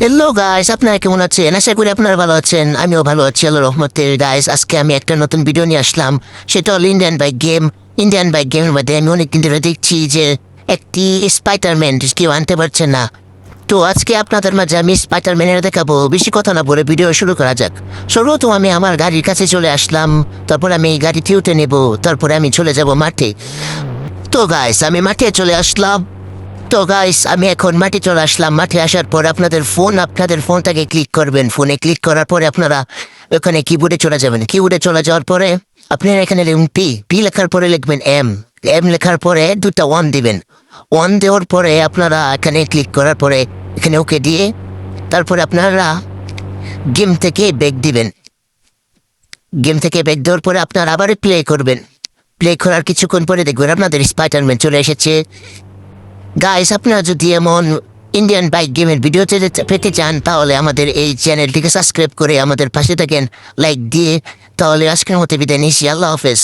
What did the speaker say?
Hello guys, আপনারা কেমন আছেন? আশা করি আপনারা ভালো আছেন। আমিও ভালো আছি আল্লাহর রহমতে। গাইস, আজকে আমি একটা নতুন ভিডিও নিয়ে আসলাম। সেটা হল Indian bike game. Indian bike গেমের মধ্যে আমি অনেকদিন ধরে দেখছি যে একটি স্পাইডারম্যান কেউ আনতে পারছে না। তো আজকে আপনাদের মাঝে আমি স্পাইডারম্যানের দেখাবো। বেশি কথা না বলে ভিডিও শুরু করা যাক। শুরুত আমি আমার গাড়ির কাছে চলে আসলাম। তারপর আমি এই গাড়িটি উঠে নেব। তারপরে আমি চলে যাব মাঠে। তো গাইস, আমি মাঠে চলে আসলাম। তো গাইস, আমি এখন মাঠে চলে আসলাম। মাঠে আসার পর আপনাদের ফোনটাকে ক্লিক করবেন। ফোনে ক্লিক করার পরে আপনারা ওখানে কিবোর্ডে চলে যাবেন। কিবোর্ডে চলে যাওয়ার পরে আপনারা এখানে লিখবেন পি লেখার পরে লিখবেন এম লেখার পরে দুটা ওয়ান দিবেন। ওয়ান দেওয়ার পরে আপনারা এখানে ক্লিক করার পরে এখানে ওকে দিয়ে তারপরে আপনারা গেম থেকে ব্যাক দিবেন। গেম থেকে ব্যাক দেওয়ার পরে আপনারা আবার প্লে করবেন। প্লে করার কিছুক্ষণ পরে দেখবেন আপনাদের স্পাইডারম্যান চলে এসেছে। গাইস, আপনারা যদি এমন ইন্ডিয়ান বাইক গেমের ভিডিও পেতে চান তাহলে আমাদের এই চ্যানেলটিকে সাবস্ক্রাইব করে আমাদের পাশে থাকেন লাইক দিয়ে। তাহলে আজকের মতো বিদায় নিচ্ছি। আল্লাহ হাফেজ।